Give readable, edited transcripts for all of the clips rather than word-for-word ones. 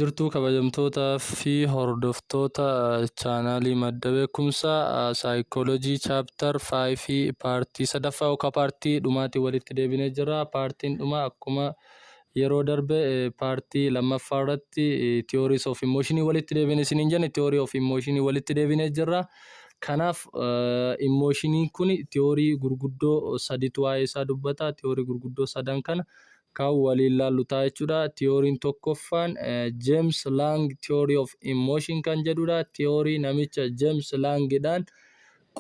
jirtu kabajamtootaa fi hordoftoota chaanaalii madda beekumsaa saayikoolojii chaaptar 5 fi paartii sadaffaa yookaan paartii dhumaatii walitti deebinee jira. Paartiin dhumaa akkuma yeroo darbe paartii lammaffaa irratti theories of emotion walitti deebinee isiniin jenna. Theory of emotion walitti deebinee jira. Kanaaf emotion kun theory gurguddoo saditu waa'ee isaa dubbata. Theory gurguddoo sadan kana kan waliin ilaallu ta'a jechuudha. Theory'n tokkoffaan James Lang theory of emotion kan jedhudha. Theory namicha James Lang'dhaan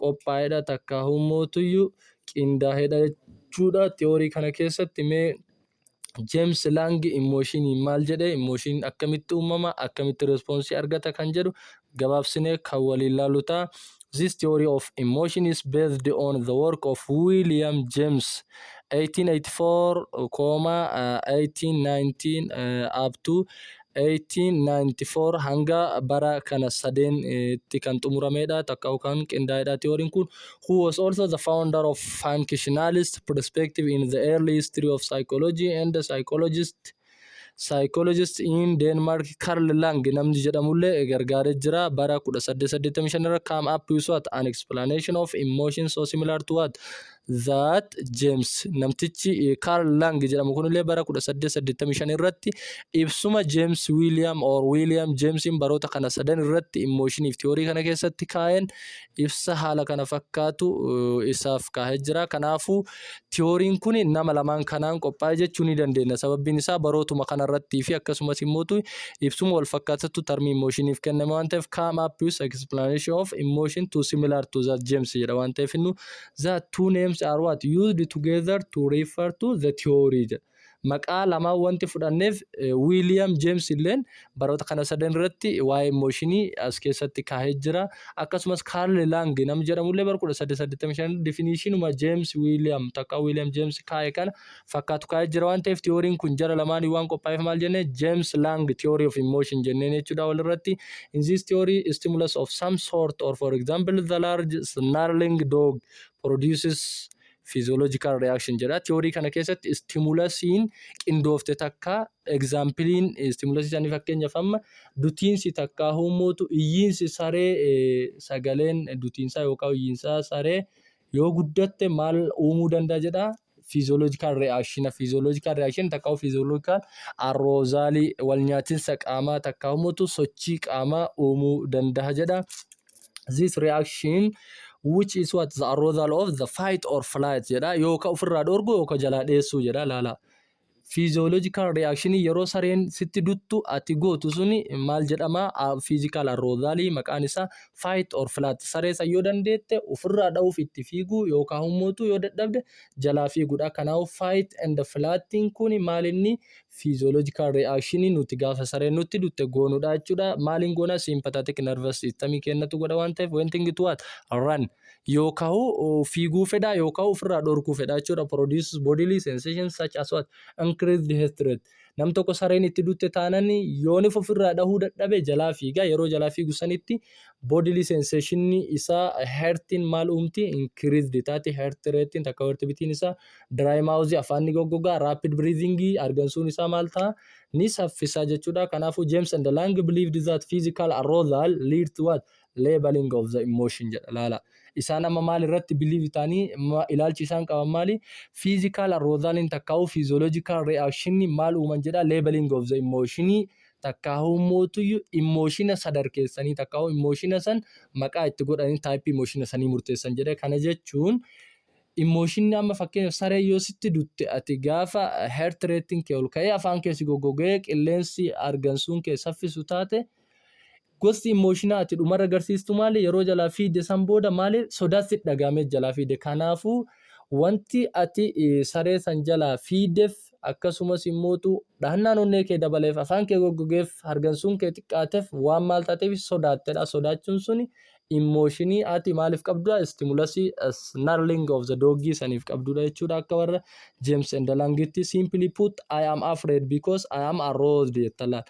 qophaa'edha. Takka humootuyyuu qindaa'edha jechuudha. Theory kana keessatti mee James Lang emotion maal jedhee, emotion akkamitti uumama, akkamitti response argata kan jedhu gabaabsinee kan waliin ilaallu ta'a. This theory of emotion is based on the work of William James 1884, 1819 up to 1894 hanga bara kana sadeen itti kan xumuramedha. Takka kan qindaa'edha theory'n kun, who was also the founder of functionalist perspective in the early history of psychology and the psychologist in Denmark. Carl Lang namni jedhamullee gargaaree jira. Bara 1885 irra come up with what an explanation of emotion so similar to what that James namtichi Carl Lang jedhamu kunillee bara 1885 irratti ibsuma James William or William Jamesin baroota kana sadan irratti emotion if theory kana keessatti kaa'een ibsa haala kana fakkaatu isaaf kaa'ee jira. Kanaafuu theory'n kun nama lamaan kanaan qophaa'e jechuu ni dandeenya. Sababbiin isaa barootuma kana irratti fi akkasumas immoo ibsuma wal fakkaatatu termi emotioniif kenname waan ta'eef come up with explanation of emotion too similar to that James jedha waan ta'eef innu the two names are what used together to refer to the theory. Maqaa lamaan wanti fudhanneef William James illeen baroota kana sadan irratti waa'ee emotionii as keessatti kaa'ee jira. Akkasumas Carl Lang nam jedhamullee bara 1885 definitionuma James William takka William James kaa'e kana fakkaatu kaa'ee jira waan ta'eef theory'n kun jara lamaanii waan qophaa'eef maal jenne James Lang theory of emotion jenneen jechuudha walirratti. In this theory stimulus of some sort or for example the large snarling dog produces physiological reaction jedha. Theory kana keessatti stimulusiin qindoofte takka examplein stimulus isaanii fakkeenyaaf amma dutiinsi takka humootu iyyiinsi saree sagaleen dutiinsaa yookaan iyyiinsaa saree yoo guddatte maal uumuu danda'a jedha. Physiological reaction takka physiological arousal wal nyaatinsa qaamaa takka humootu sochii qaamaa uumuu danda'a jedha. This reaction which is what the arousal of the fight or flight jedha yookaan ofirraa dhorgu yookaan jalaa dheessuu jedha. Laala physiological reaction yeroo sareen sitti duttu ati gootu suni maal jedhama physical arousal maqaan isaa fight or flight. Saree san yoo dandeette ofirraa dha'uuf itti fiiguu yookaan humootu yoo dadhabde jalaa fiiguudha. Kanaaf fight and flighting kun maal inni physiological reaction nuti gaafa sareen nutti dutte goonuudha jechuudha. Maaliin goona sympathetic nervous system kennatu godha waan ta'eef wanting to what run yookaan fiiguu fedha yookaan ofirraa dhorkuu fedha jechuudha. Produces bodily sensations such as what increased heart rate. Nam tokko sareen itti dutte taanani yoon ofirraa dhahuu dadhabe jalaa fiiga. Yeroo jalaa fiigu sanitti bodily sensation isaa heartin maal uumti increased taati. Heart rate takka heart beatiin isaa dry mouth afaanni goggogaa rapid breathing argansuun isaa maal ta'a ni saffisa jechuudha. Kanaafuu James and Lang believed that physical arousal leads to what labeling of the emotion jedha. Laala isaan amma maal irratti believe taanii ilaalchi isaan qaban maali physical arousal takka physiological reaction maal uuman jedha labeling of the emotion takka humootu emotion sadarkeessanii takka emotion san maqaa itti godhanii type emotion sanii murteessan jedha. Kana jechuun emotion amma fakkeenyaaf saree yoo sitti dutte ati gaafa heart rate kee ol ka'ee afaan keessi goggogee qilleensi argansuun kee saffisu taate gosti emotion ati dhumarra agarsiistu maali yeroo jalaa fiide san booda maali sodaatti dhagaamee jalaa fiide. Kanaafuu wanti ati saree san jalaa fiideef akkasumas immootu dhahannaan onnee kee dabaleef afaan kee goggogeef argansuun kee xiqqaateef waan maal taateef sodaattedha. Sodaachuun suni emotionii ati maaliif qabdudha stimulusii snarling of the dog saniif qabdudha jechuudha. Akka warra James and Langitti simply put I am afraid because I am aroused jettala.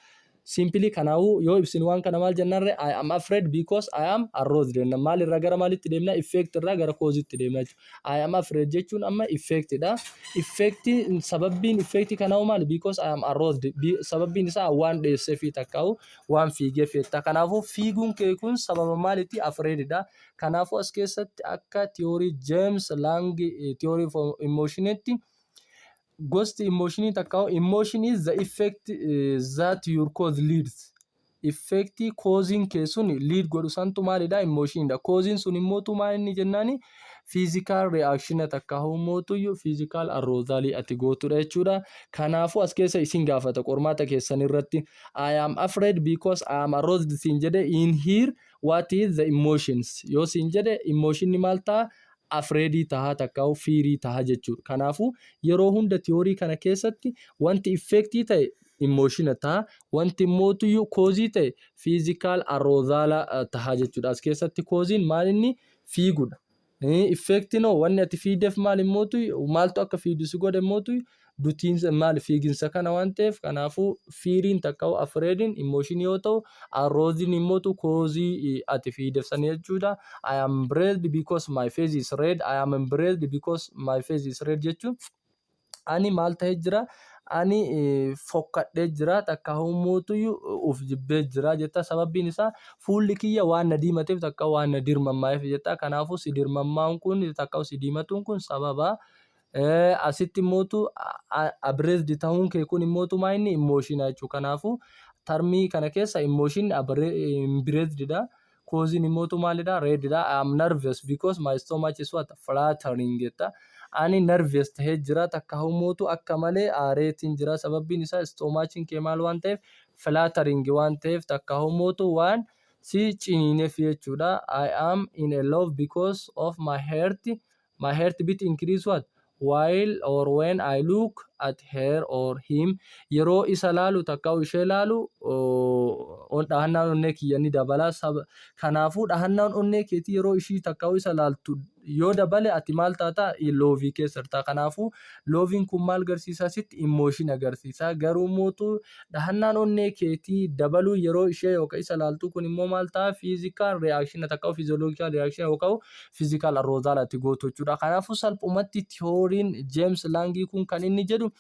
Simply kanaafuu yoo ibsin waan kana maal jennarre I am afraid because I am aroused jenna. Maal irraa gara maalitti deemna? Effect irraa gara cause'itti deemna jechuudha. I am afraid jechuun amma effect dha. Effect sababbiin effect kanaa'u maali? Because I am aroused. Sababbiin isaa waan dheesseefi takkaa'u waan fiigeefidha. Kanaafuu fiiguun kee kun sababa maalitti? Afraid dha. Kanaafuu as keessatti akka theory James Lang theory of emotionetti gosti emotionii takkaa'u emotion is the effect that your cause leads. Effectii causing kee sun lead godhu santu maalidha? Emotionidha. Causing sun immootu maal inni jennaani? Physical reaction takkaa'u immootuyyuu physical arousal ati gootudha jechuudha. Kanaafuu as keessa isin gaafata qormaata keessan irratti I am afraid because I am aroused siin jedhe in here what is the emotions? Yoo siin jedhe emotionni maal ta'a? Afraid tahaa takkaa'u fear tahaa jechuudha. Kanaafuu yeroo hunda theory kana keessatti wanti effectii ta'e emotion tahaa, wanti immootuyyuu cause ta'e physical arousal tahaa jechuudha. As keessatti cause'n maal inni? Fiigudha. Effectiin hoo wanni ati fiideef maal immootuyyuu maaltu akka fiidu si godhe immootuyyuu dutiinsa maal fiiginsa kana waan ta'eef kanaafuu fear'n takkaa'u afraid'n emotion yoo ta'u arousing immootu cause ati fiideef sana jechuudha. I am embarrassed because my face is red. I am embarrassed because my face is red jechuun ani maal ta'ee jira? Ani fokkadhee jira takkaa'u immootuyyuu uf jibbee jira jetta. Sababbiin isaa fuulli kiyya waan na diimateef takkaa'u waan na dirmammaa'eef jetta. Kanaafuu si dirmammaa'uun kun takkaa'u si diimatuun kun sababa. Asitti immootu abreezdi ta'uun kee kun immootu maa inni? Emotion jechuudha. Kanaafuu termii kana keessa emotion embarrassed dha. Causing immootu maalidha? Red dha. I am nervous because my stomach is what? Fluttering jetta. Ani nervous tahee jira takkaa'u immootu akka malee aareetiin jira. Sababbiin isaa stomach'n kee maal waan ta'eef? Fluttering waan ta'eef takkaa'u immootu waan si ciniineef jechuudha. I am in a love because of my heartbeat increase what? While or when I look at her or him. Yeroo isa laalu takkaa'u ishee laalu dhahannaan onnee kiyya ni dabala. Kanaafuu dhahannaan onnee keetii yeroo ishii takkaa'u isa laaltu yoo dabale ati maal taata? Loovii keessa jirta. Kanaafuu looviin kun maal agarsiisa? Sitti emotion agarsiisa. Garuu immootu dhahannaan onnee keetii dabaluu yeroo ishee yookaan isa laaltu kun immoo maal ta'a? Physical reaction takkaa'u physiological reaction yookaan physical arousal ati gootu jechuudha. Kanaafuu salphumatti theory'n James Lang kun kan inni jedhu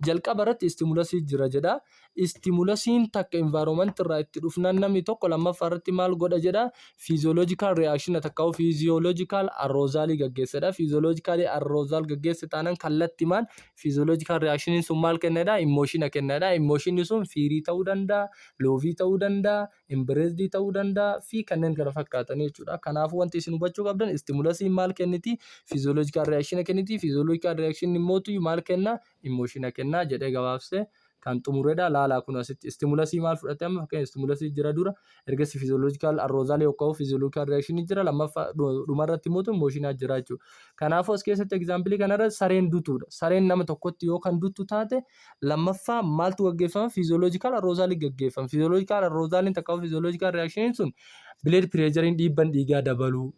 jalqaba irratti istimulasii jira jedha. Istimulasiin takka environment irraa itti dhufnaan namni tokko lammaffaa irratti maal godha jedha? Physiological reaction takkaa'u physiological arousal gaggeessadha. Physiological arousal gaggeesse taanaan kallattimaan physiological reaction sun maal kennedha? Emotion kennedha. Emotion sun fear ta'uu danda'a, loovii ta'uu danda'a, embarrassed ta'uu danda'a fi kanneen kana fakkaatan jechuudha. Kanaafuu wanti isin hubachuu qabdan istimulasiin maal kenniti? Physiological reaction kenniti. Physiological reaction immootu maal kenna? Emotion kenna jedhee gabaabsee kan xumuredha. Laalaa kun asitti istimulasii maal fudhate amma fakkeenya istimulasii jira dura ergasii physiological arousal yookaan physiological reaction jira lammaffaa dhumarratti immoo emotion jira jechuudha. Kanaafuu as keessatti example kanarra sareen dutuudha. Sareen nama tokkotti yoo kan dutu taate lammaffaa maaltu gaggeeffama? Physiological arousal gaggeeffama. Physiological arousal takkaa'u physiological reaction sun blood pressure'n dhiibban dhiigaa dabaluu,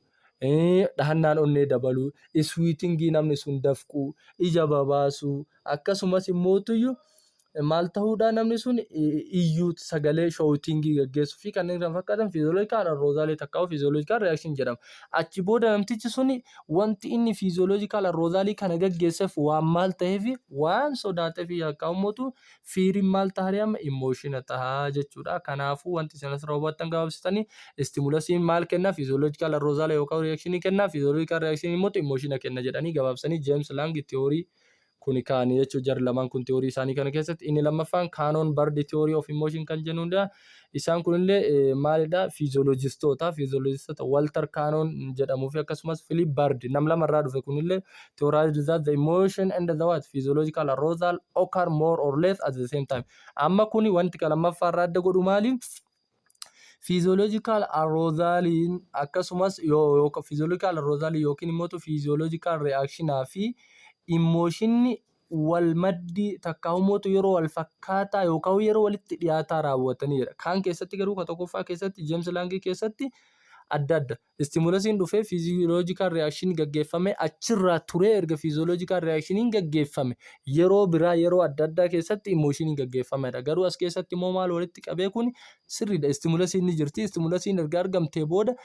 dhahannaan onnee dabaluu, sweatingii namni sun dafquu, ija babaasuu akkasumas immootuyyuu maal ta'uudha namni sun iyyuu sagalee shoutingii gaggeessuu fi kanneen kana fakkaatan physiological arousal takkaa'u physiological reaction jedhama. Achi booda namtichi suni wanti inni physiological arousal kana gaggeesseef waan maal ta'eef waan sodaateef yakkaa'u mootu fear'n maal ta'a? Amma emotion ta'a jechuudha. Kanaafuu wanti isin asirraa hubattan gabaabsitanii stimulasiin maal kenna? Physiological arousal yookaan reaction kenna. Physiological reaction immoo emotion kenna jedhanii gabaabsanii James Lang theory kuni kaanii jechuudha. Jarri lamaan kun theory isaanii kana keessatti inni lammaffaan Cannon Bird theory of emotion kan jennuudha. Isaan kunillee maalidha? Physiologistoota Walter Cannon jedhamuu fi akkasumas Philip Bird nam lamarraa dhufe kunillee theorized that the emotion and the what? Physiological arousal occur more or less at the same time. Amma kuni wanti lamaffaarraa adda godhu maali? Physiological arousal akkasumas physiological arousal yookiin immoo physiological reaction fi emotion wal maddi takkaa'u mootu yeroo wal fakkaataa yookaan yeroo walitti dhiyaataa raawwataniidha. Kaan keessatti garuu ka tokkoffaa keessatti James Lang keessatti adda adda. Istimulasiin dhufee fiiziyooloojikaal reakshinii gaggeeffamee achirraa turee erga fiiziyooloojikaal reakshiniin gaggeeffame yeroo biraa yeroo adda addaa keessatti immooshinii gaggeeffamedha. Garuu as keessatti immoo maal walitti qabee kun sirriidha. Istimulasiin ni jirti. Istimulasiin erga argamtee booda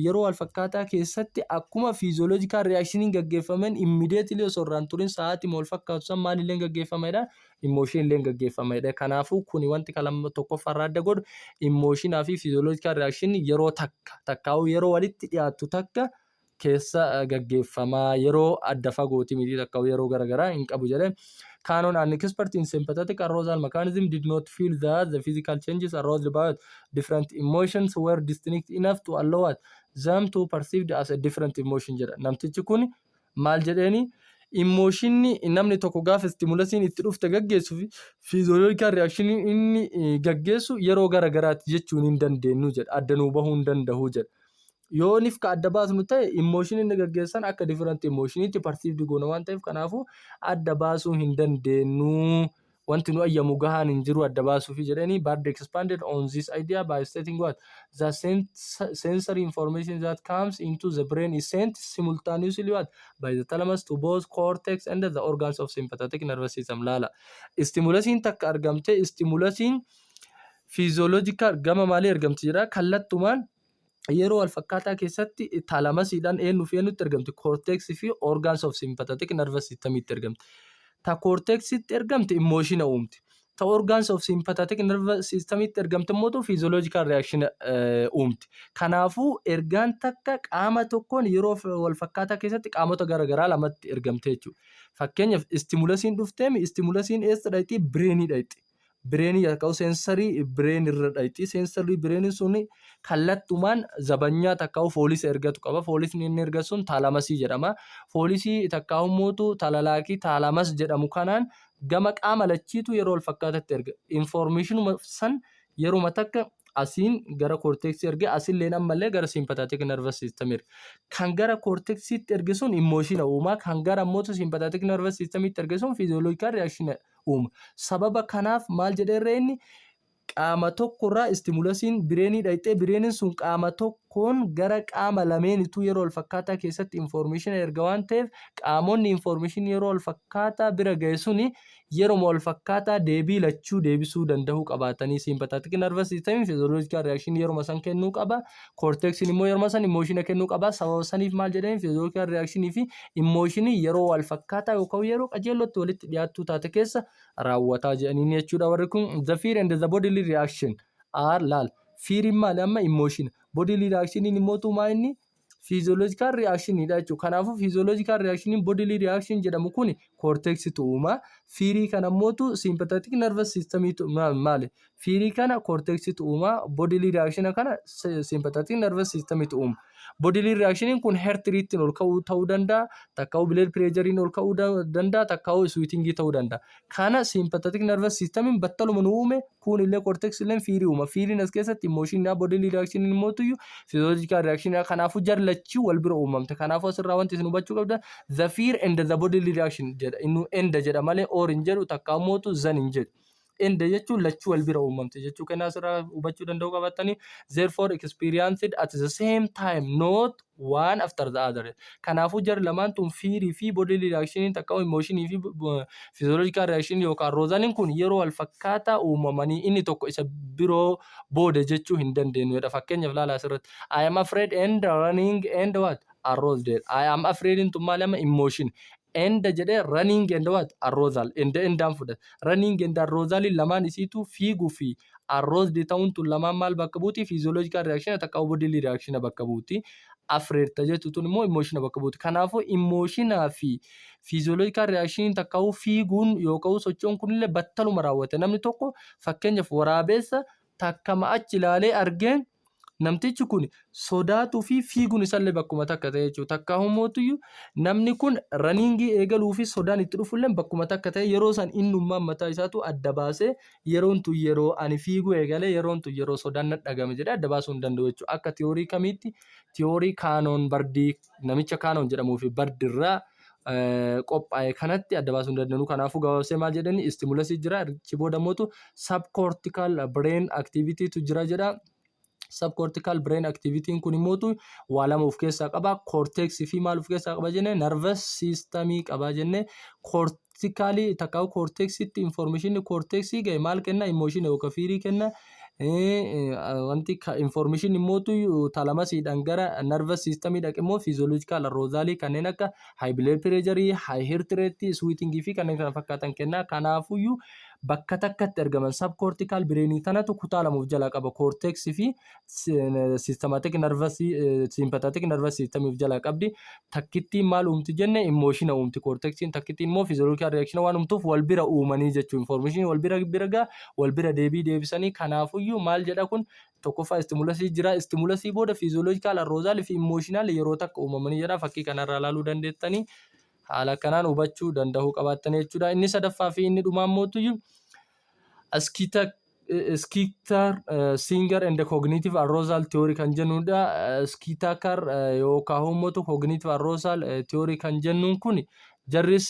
yeroo walfakkaataa keessatti akkuma fiiziyooloojikaal reakshiniin gaggeeffameen immideetilii osoo irraan turin sa'aatii wal fakkaatu san maalillee gaggeeffamedha? Immooshinillee gaggeeffamedha. Kanaafuu kuni wanti tokkoffaarraa adda godhu immooshinaa fi fiiziyooloojikaal reakshinii yeroo takkaa'uu yeroo walitti dhiyaatu takka keessa gaggeeffamaa yeroo adda fagooti miti takkaa'uu yeroo garaagaraa hin qabu jedhee. Canon and expert in sympathetic arousal mechanism did not feel that the physical changes aroused by different emotions were distinct enough to allow them to perceived as a different emotion jedha. Namtichi kun maal jedheeni immooshinni namni tokko gaafa stimulasiin itti dhufte gaggeessu fi fiiziyooloojikaal reakshinii inni gaggeessu yeroo garaagaraatti jechuun hin dandeenyu jedha. Addanuu bahuu hin danda'u jedha. Yoo nif ka adda baasnu ta'e immooshinii inni gaggeessan akka different immoshiniitti perceived goona waan ta'eef kanaafuu adda baasuu hin dandeenyu. Wanti nu ayyamu gahaan hin jiru adda baasuufi jedhanii. Bard expanded on this idea by stating what the sensory information that comes into the brain is sent simultaneously what by the thalamus to both cortex and the organs of sympathetic nervous system. Laala stimulasiin takka argamte stimulasiin fiiziyooloojikaal gama maalii argamti jira kallattumaan yeroo walfakkaataa keessatti taalamasiidhaan eenyufi eenyutti argamti? Cortex fi organs of sympathetic nervous systemitti argamti. Ta cortexitti ergamte immoshina uumti. Ta organs of sympathetic nervous systemitti ergamte immoo physiological reaction uumti. Kanaafuu ergaan takka qaama tokkoon yeroo walfakkaataa keessatti qaamota garaagaraa lamatti ergamte jechuudha. Fakkeenyaaf stimulasiin dhufteemi stimulasiin eessa dhayxii? Bireenii dhayxii. Bireenii yakkaa'u seensarii bireen irra dhayxii. Seensarii bireenii suni kallattumaan zabanyaa takkaa'u foolisa ergatu qaba. Foolisni inni ergatu sun taalamasii jedhama. Foolisii takkaa'u mootu talalaakii taalamas jedhamu kanaan gama qaama lachiitu yeroo walfakkaatatti erga. Information san yeroo takka asiin gara cortexii erge asilleen ammallee gara sympathetic nervous system erge. Kan gara cortexiitti erge sun immoshina uuma. Kan gara mootu sympathetic nervous systemitti erge sun physiological reaction uuma. Sababa kanaaf maal jedheerre inni qaama tokkorraa stimulasiin bireenii dhayxee bireeniin sun qaama tokkoon gara qaama lameenitu yeroo walfakkaataa keessatti information erga waan ta'eef qaamonni information yeroo walfakkaataa bira ga'e suni yeroo walfakkaataa deebii lachuu deebisuu danda'uu qabaatanii sympathetic nervous system physiological reaction yeroo san kennuu qaba. Cortexin immoo yeroo san emotion kennuu qaba. Sababa saniif maal jedheen physiological reaction fi emotion yeroo walfakkaataa yookaan yeroo qajeelootti walitti dhiyaattuu taate keessa raawwataa jedhanii jechuudha. Warri kun the fear and the bodily reaction are laal. Fear maali amma emotion. Bodily reaction immoo tumaa inni physiological reaction dha jechuudha. Kanaafuu physiological reaction bodily reaction jedhamu kun cortexitu uuma. Fear kana mootu sympathetic nervous system maali? Fear kana cortexitu uuma. Bodily reaction kana sympathetic nervous system uuma. Bodily reaction kun heart rate ol ka'uu ta'uu danda'a, takkaa'u blood pressure ol ka'uu danda'a, takkaa'u sweating ta'uu danda'a. Kana sympathetic nervous system battaluma nu uume kun illee cortex illee fear uuma. Fear as keessatti emotion bodily reaction immoo tuyyu physiological reaction kanaafuu jarlachuu wal bira uumamte. Kanaafuu asirraa wanti isin hubachuu qabda the fear and the bodily reaction jedha. Innu enda jedha malee or hin jedhu takkaa'u mootu zan hin jedhu. Enda jechuun lachuu wal bira uumamte jechuu kana asirraa hubachuu danda'uu qabattanii therefore experienced at the same time not one after the other. Kanaafuu jar lamaan tun fiirii fi bodily reaction takkaa'u emotion fi physiological reaction yookaan arousal kun yeroo wal fakkaataa uumamanii inni tokko isa biroo booda jechuu hin dandeenyudha. Fakkeenyaaf laala asirratti I am afraid and running and what aroused. I am afraid in maali amma emotion. Enda jedhee running and what arousal. Endaan fudhata. Running and arousal lamaan isiitu fiiguu fi aroused ta'uun tun lamaan maal bakka buuti? Physiological reaction takkaa'u bodily reaction bakka buuti. Afraid tajetu tun immoo emotion bakka buuti. Kanaafuu emotionaa fi physiological reaction takkaa'u fiiguun yookaan sochoon kunillee battaluma raawwate. Namni tokko fakkeenyaaf waraabessa takkama achi ilaalee argeen namtichi kun sodaatuu fi fiiguun isaallee bakkuma takka ta'e jechuudha. Takkaa'u mootuyyuu namni kun raniingii eegaluu fi sodaan itti dhufullee bakkuma takka ta'e yeroo san innummaan mataa isaatu adda baasee yeroon tun yeroo ani fiiguu eegalee yeroon tun yeroo sodaan na dhagame jedhee adda baasuu hin danda'u jechuudha. Akka tiyoorii kamiitti tiyoorii kaanoon bardii namicha kaanoon jedhamuu fi bardirraa qophaa'e kanatti adda baasuu hin danda'u. Kanaafuu gabaabsee maal jedhani stimulasii jira. Achi booda mootu subcortical brain activity tu jira jedha. Subcortical brain activity kun immoo waa lama of keessaa qaba. Cortex fi maal of keessaa qaba jenne nervous system qaba jenne. Cortically takka cortex itti information cortex ga'e maal kenna emotion yookaan fiirii kenna. Wanti information immoo talamasii gara nervous system dhaqe immoo physiological arousal kanneen akka high blood pressure, high heart rate, sweating fi kanneen kana fakkaatan kenna. Kanaafuyyuu bakka takkatti argaman subcortical brain tanatu kutaa lamuuf jala qaba. Cortex fi systematic nervous sympathetic nervous system of jala qabdi. Takkitti maal uumti jenne emotion uumti. Cortexin takkitti immoo physiological reaction waan uumtuuf wal bira uumanii jechuu information wal bira deebisanii. Kanaafuyyuu maal jedha kun tokkoffaa stimulusii jira. Stimulusii booda physiological arousal fi emotional yeroo takka uumamanii jedha. Fakkii kanarraa ilaaluu dandeettanii haala kanaan hubachuu danda'uu qabaattan jechuudha. Inni sadaffaa fi inni dhumaa mootuyyuu Skinner, Singer and the cognitive arousal theory kan jennudha. Skinner yookaan immoo cognitive arousal theory kan jennuun kun jarris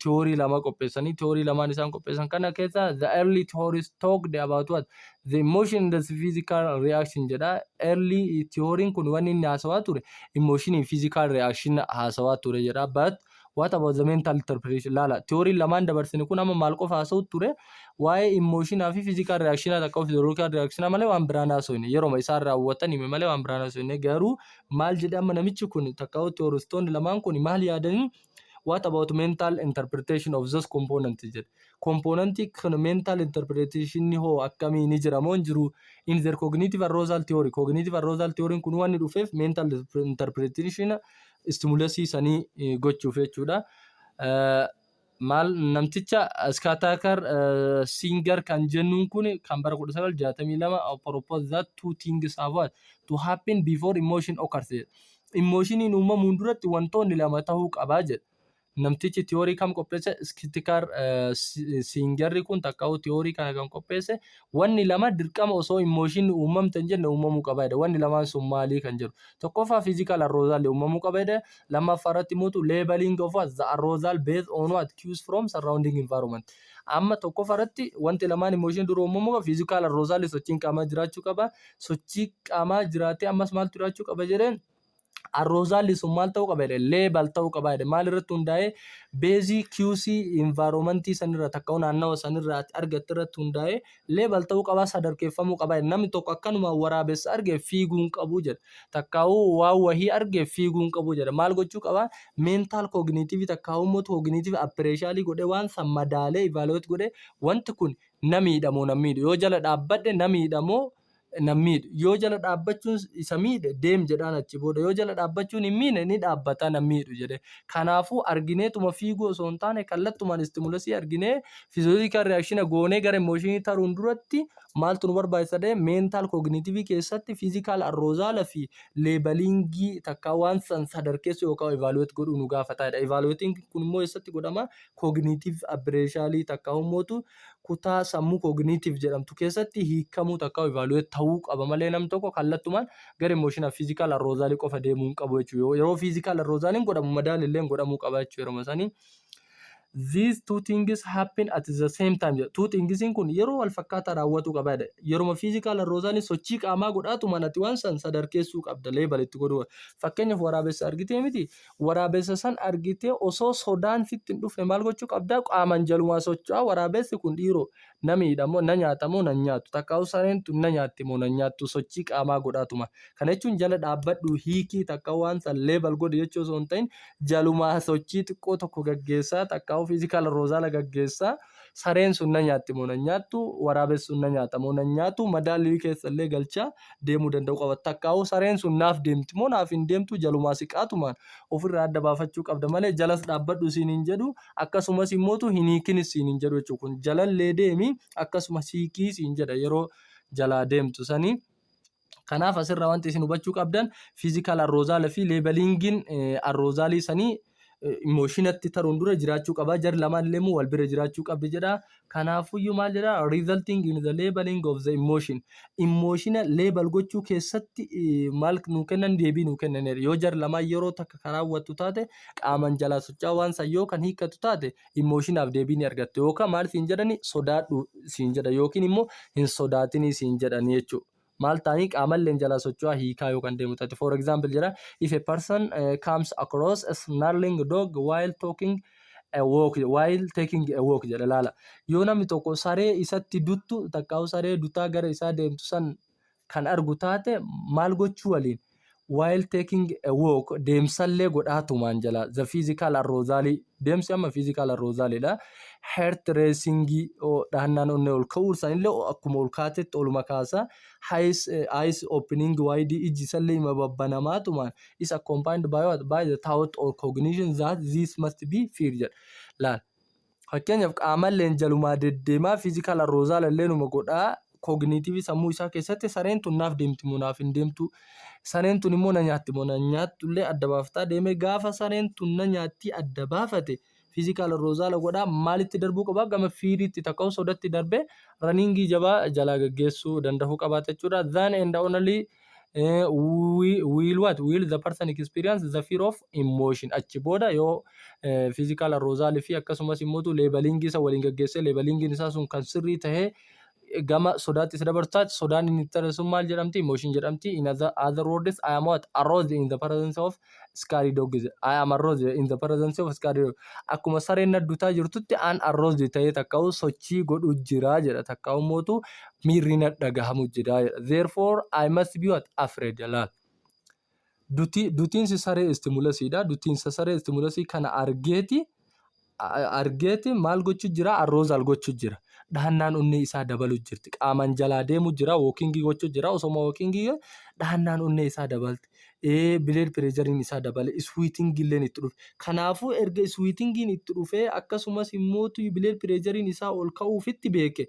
theory lama qopheessanii theory lamaan isaan qopheessan kana keessa the early theories talked about what the emotion and the physical reaction jedha. Early theory kun wanni inni haasawaa ture emotion and physical reaction haasawaa ture jedha. But what about the mental interpretation? Laala theory lamaan dabarsine kun amma maal qofa haasa'u ture waa'ee emotion fi physical reaction takka physiological reaction malee waan biraan haasa'u yeroo isaan raawwatan hime malee waan biraan haasa'u garuu maal jedhe amma namichi kun takka theoristoonni lamaan kun maal yaadanii what about mental interpretation of those components jedhe. Componentii kan mental interpretation hoo akkamii ni jira moo jiru in their cognitive arousal theory. Cognitive arousal theory kun waan dhufeef mental interpretation stimulusii sanii gochuuf jechuudha. Maal namticha Skinner Singer kan jennuun kun kan bara 1962 propose that two things have to happen before emotion occurs. Emotioniin uumamuun duratti wantoonni lama ta'uu qabaa jedha. Namtichi theory kam qopheesse Skinner Singerri kun takka theory kana kan qopheesse wanni lama dirqama osoo emotion uumamtan jenne uumamuu qabaadha. Wanni lamaan sun maalii kan jiru tokkoffaa physical arousal uumamuu qabaadha. Lammaffaa irratti mootu labeling of the arousal based on what cues from surrounding environment. Amma tokkoffaa irratti wanti lamaan emotion dura uumamuu physical arousal sochiin qaamaa jiraachuu qaba. Sochii qaamaa jiraatee ammas maaltu jiraachuu qaba jedheen arousal sun maal ta'uu qaba label ta'uu qaba maal irratti hundaa'ee basic QC environment sanirra takka naannawa sanirra argatte irratti hundaa'ee label ta'uu qaba sadarkeeffamuu qaba. Namni tokko akkanuma waraabessa arge fiiguun qabu jedha. Takka waan wahii arge fiiguun qabu jedha. Maal gochuu qaba mental cognitive takka immoo cognitive appracial godhe waan san madaalee evaluate godhe wanti kun namiidhamoo namiidhu yoo jala dhaabbadhe namiidhamoo namiidhu yoo jala dhaabbachuun isa miidhe deem jedhaan achi booda yoo jala dhaabbachuun hin miine ni dhaabbata namiidhu jedhe. Kanaafuu argineetuma fiiguu osoo hin taane kallattumaan stimulusii arginee physiological reaction goonee gara emotionii taruun duratti maaltu nu barbaachisa ta'e mental cognitive keessatti physical arousal fi labelingii takka waan san sadarkeessu yookaan evaluate godhuu nu gaafataadha. Evaluating kun immoo eessatti godhama cognitive appracial takka ummootu kutaa sammuu cognitive jedhamtu keessatti hiikamuu takka evaluate ta'uu qaba malee nam tokko kallattumaan gara emotional physical arousal qofa deemuu qabu jechuudha. Yeroo physical arousal godhamu madaalillee godhamuu qaba jechuudha yeroo sanii. These two things happen at the same time. Two things kun yeroo wal fakkaataa raawwatu qabaadha. Yeroo physical arousal sochii qaamaa godhaatu manatti waan san sadarkeessuu qabda label itti godhu. Fakkeenyaaf waraabessa argitee miti waraabessa san argitee osoo sodaan sitti hin dhufne maal gochuu qabda qaaman jalumaa socho'aa waraabessi kun dhiiroo namiidhamoo na nyaatamoo na nyaatu takka usareentu na nyaattimoo na nyaattu sochii qaamaa godhaatuma. Kana jechuun jala dhaabbadhu hiikii takka waan san label godhu jechuu osoo hin ta'in jalumaa sochii xiqqoo tokko gaggeessaa takka physical arousal gaggeessaa sareen sun na nyaattimoo na nyaattu waraabessi sun na nyaatamoo na nyaatu madaalii keessallee galchaa deemuu danda'u qaba. Takka sareen sun naaf deemtimoo naaf hin deemtu jalumaa siqaatumaan ofirraa adda baafachuu qabda malee jalas dhaabbadhu siin hin jedhu akkasumas immootu hin hiikinis siin hin jedhu jechuudha. Kun jalallee deemi akkasumas hiikii siin jedha yeroo jalaa deemtu sanii. Kanaaf asirraa wanti isin hubachuu qabdan physical arousal fi labelingin arousal sanii emotionatti taruun dura jiraachuu qaba. Jar lamaan illee wal bira jiraachuu qabdi jedha. Kanaafuyyuu maal jedha resulting in the labeling of the emotion. Emotion label gochuu keessatti maal nu kennan deebii nu kennan yoo jar lamaan yeroo takka karaawwattu taate qaaman jalaa socho'aa waan san yoo kan hiikkatu taate emotionaaf deebii ni argatte yookaan maal siin jedhani sodaadhu siin jedha yookiin immoo hin sodaatinii siin jedhani jechuudha. maal ta'anii qaamalleen jala socho'aa hiikaa yookaan deemu taate. For example jedha, if a person comes across a snarling dog while taking a walk jedha laala. Yoo namni tokko saree isatti duttu takkaa'u saree dutaa gara isaa deemtu san kan argu taate maal gochuu waliin while taking a walk deemsallee godhaatumaan jala the physical arousal deemsi amma physical arousal dha. Heart racing dhahannaan onnee ol ka'uu sanillee akkuma ol kaatetti oluma kaasa. Eyes opening wide iji isallee ima babbanamaatumaan is accompanied by the thought or cognition that this must be fear jedha. Laal fakkeenyaaf qaamalleen jalumaa deddeemaa physical arousal illee numa godhaa. Cognitive sammuu isaa keessatti sareen tun naaf deemti moo naaf hin deemtu, sareen tun immoo na nyaatti moo na nyaattu illee adda baaftaa deeme. Gaafa sareen tun na nyaatti adda baafate physical arousal godhaa maalitti darbuu qabaa gama fiiriitti takka'u sodatti darbee raniingii jabaa jalaa gaggeessuu danda'uu qabaata jechuudha. Then and only will the person experience the fear of emotion. Achi booda yoo physical arousal fi akkasumas immoo leebalingii isa waliin gaggeessee leebalingiin isaa sun kan sirrii tahee gama sodaatti isa dabarsaati. Sodaan inni tarreessuun maal jedhamti? Emotion jedhamti. In other words, I am what? Aroused in the presence of scary dog. I am aroused in the presence of scary dog. Akkuma sareen naddutaa jirtutti aan aroused ta'ee takka'u sochii godhu jira jedha. Takka'u mootu miirri na dhagahamu jira jedha. Therefore, I must be what? Afraid. Laal. Dutiinsi saree istimulasiidha. Dutiinsa saree istimulasii kana argeeti maal gochuu jira? Arousal gochuu jira. Dhahannaan onnee isaa dabaluu jirti. Qaaman jalaa deemuu jira. Walkingii gochuu jira. Osoma walkingii dhahannaan onnee isaa dabalti. Blood pressure isaa dabale. Sweating illee itti dhufe. Kanaafuu erga sweatingiin itti dhufee akkasumas immoo blood pressure isaa ol ka'uufitti beeke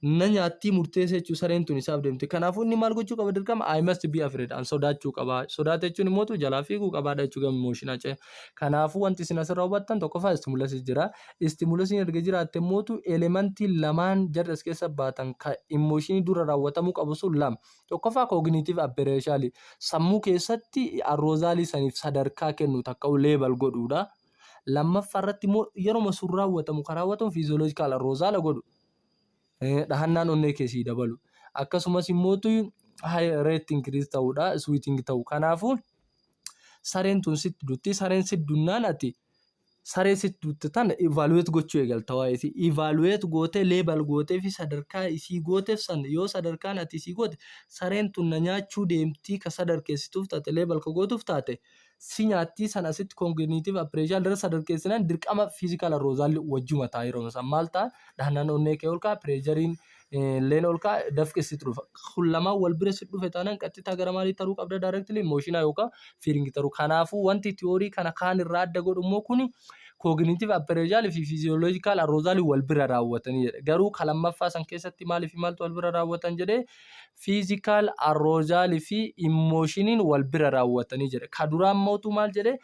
na nyaattii murteessa jechuun sareen tun isaaf deemte. Kanaafuu inni maal gochuu qaba dirqama? I must be afraid. An sodaachuu qaba. Sodaata jechuun immoo jalaa fiiguu qabaadha jechuudha gama emotionaa ce'e. Kanaafuu wanti isin asirraa hubattan tokkoffaa stimulus jira. Stimulusiin erga jiraatte immoo elementii lamaan jarra as keessa baatan kan emotionii dura raawwatamuu qabu sun lama. Tokkoffaa cognitive aberration sammuu keessatti arousal saniif sadarkaa kennu takka'u leebal godhuudha. Lammaffaa irratti immoo yeroo sun raawwatamu kan raawwatamu physiological arousal godhu. Dhahannaan onnee keessii dabalu. Akkasumas immoo high rate increase ta'uudha. Sweating ta'u. Kanaafuu sareen tun sitti dutti. Sareen sitti dunnaan ati saree sitti dutti tana evaluate gochuu eegalta waa'eeti. Evaluate gootee leebal gootee fi sadarkaa isii gooteef san yoo sadarkaan ati isii goote sareen tun na nyaachuu deemtii ka sadarkeessituuf taate leebal ka gootuuf taate si nyaattii san asitti cognitive aberration dara sadarkeessinaan dirqama physical arousal wajjuma ta'a yeroo san maal ta'a dhahannaan onnee kee ol ka'a pressurein leen ol ka'a dafqisitti dhufa. Kun lamaan wal bira sitti dhufe taanaan qaxxitaa gara maalii taruu qabda directly emotional yookaan feeling taruu. Kanaafuu wanti theory kana kaan irraa adda godhu immoo kuni cognitive aberration fi physiological arousal wal bira raawwatanii jedhe. Garuu kalammaffaa san keessatti maaliif maaltu wal bira raawwatan jedhee physical arousal fi emotionin wal bira raawwatanii jedhe. Ka duraan mootu maal jedhee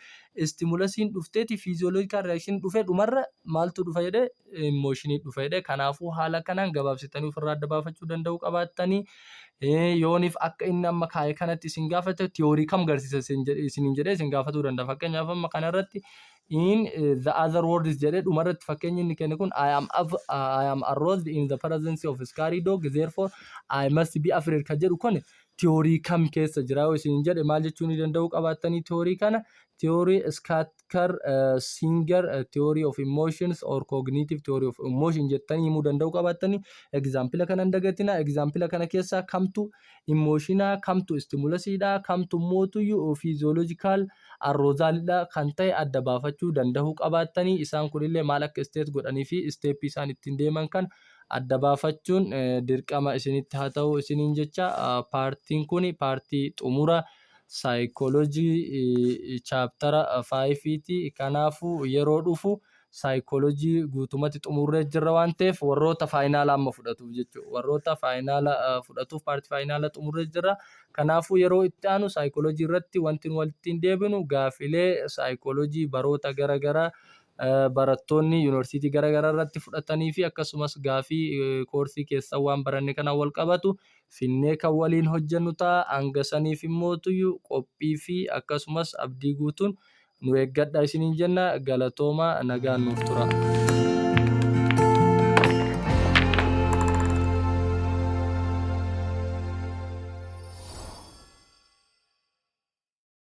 stimulusiin dhufteeti physiological reaction dhufee dhumarra maaltu dhufa jedhee emotionii dhufa jedhee. Kanaafuu haala kanaan gabaabsitanii ofirraa adda baafachuu danda'uu qabaattanii yooniif akka inni amma kaa'e kanatti isin gaafate theory kam garsiisa isiniin jedhee isin gaafatuu danda'a. Fakkeenyaaf amma kanarratti in the other words jedhee dhumarratti fakkeenyi inni kenne kun I am aroused in the presence of a scary dog therefore I must be afraid ka jedhu kun theory kam keessa jira yoo isin jedhe maal jechuu ni danda'uu qabaattanii theory kana theory Schachter Singer theory of emotions or cognitive theory of emotion jettanii himuu danda'uu qabaattanii. Example kana hin dagatinaa. Example kana keessaa kamtu emotionaa kamtu stimulusiidha kamtu mootu physiological arousalidha kan ta'e adda baafachuu danda'uu qabaattanii. Isaan kunillee maal akka state godhanii fi step isaan ittiin deeman kan adda baafachuun dirqama isinitti haa ta'u isiniin jecha. Paartiin kun paartii xumura psychology chapter 5ti. Kanaafuu yeroo dhufu psychology guutumatti xumurree jirra waan ta'eef warroota faayinaala amma fudhatuuf jechuudha. Warroota faayinaala fudhatuuf paartii faayinaala xumurree jirra. Kanaafuu yeroo itti aanu psychology irratti wanti walitti deebinu gaafilee psychology baroota garaagaraa barattoonni yuunivarsiitii garaagaraa irratti fudhatanii fi akkasumas gaafii koorsii keessaa waan baranne kana wal qabatu finnee kan waliin hojjennu ta'a. Hanga saniif immoo qophii fi akkasumas abdii guutuun nu eeggadha isiniin jenna. Galatooma nagaan nuuf tura.